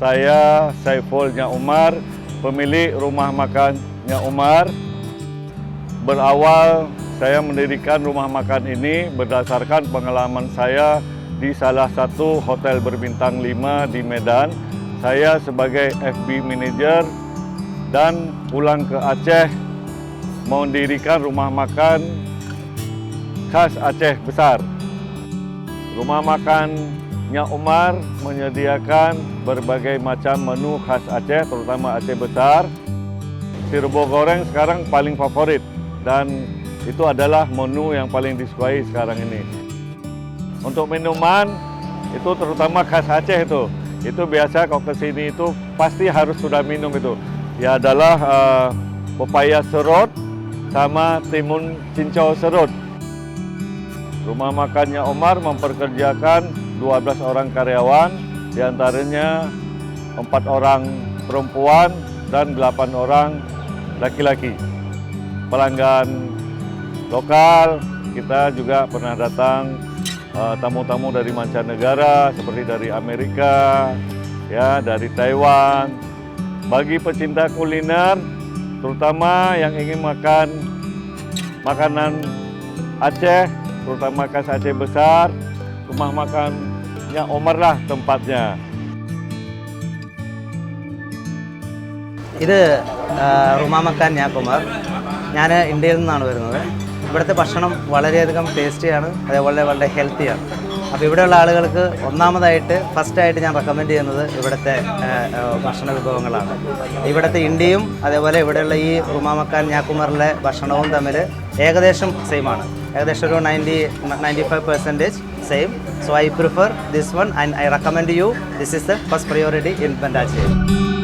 Saya Saiful Nyak Omar, pemilik Rumah Makan Nyak Omar. Berawal saya mendirikan rumah makan ini berdasarkan pengalaman saya di salah satu hotel berbintang 5 di Medan. Saya sebagai FB manager dan pulang ke Aceh mendirikan rumah makan khas Aceh besar. Rumah makan Nyak Omar menyediakan berbagai macam menu khas Aceh, terutama Aceh besar. Sirbo goreng sekarang paling favorit dan itu adalah menu yang paling disukai sekarang ini. Untuk minuman itu terutama khas Aceh itu biasa kalau kesini itu pasti harus sudah minum itu. Ya adalah pepaya serut sama timun cincau serut. Rumah makannya Omar memperkerjakan 12 orang karyawan, diantaranya 4 orang perempuan dan 8 orang laki-laki. Pelanggan lokal, kita juga pernah datang tamu-tamu dari mancanegara seperti dari Amerika, ya, dari Taiwan. Bagi pecinta kuliner, terutama yang ingin makan makanan Aceh, terutama khas Aceh besar, rumah makan Nyak Omar lah tempatnya. ഇത് rumah makan Nyak Omar. ഞാൻ ഇന്ത്യയിൽ നിന്നാണ് വരുന്നത്. ഇവിടുത്തെ ഭക്ഷണം വളരെയധികം ടേസ്റ്റിയാണ്, അതേപോലെ വളരെ ഹെൽത്തിയാണ്. അപ്പോൾ ഇവിടെയുള്ള ആളുകൾക്ക് ഒന്നാമതായിട്ട് ഫസ്റ്റായിട്ട് ഞാൻ റെക്കമെൻഡ് ചെയ്യുന്നത് ഇവിടുത്തെ ഭക്ഷണ വിഭവങ്ങളാണ്. ഇവിടുത്തെ ഇന്ത്യയും അതേപോലെ ഇവിടെയുള്ള ഈ rumah makan Nyak Omarലെ ഭക്ഷണവും തമ്മിൽ ഏകദേശം സെയിമാണ്. ഏകദേശം ഒരു 95% same. So I prefer this one and I recommend you. This is the first priority in Aceh.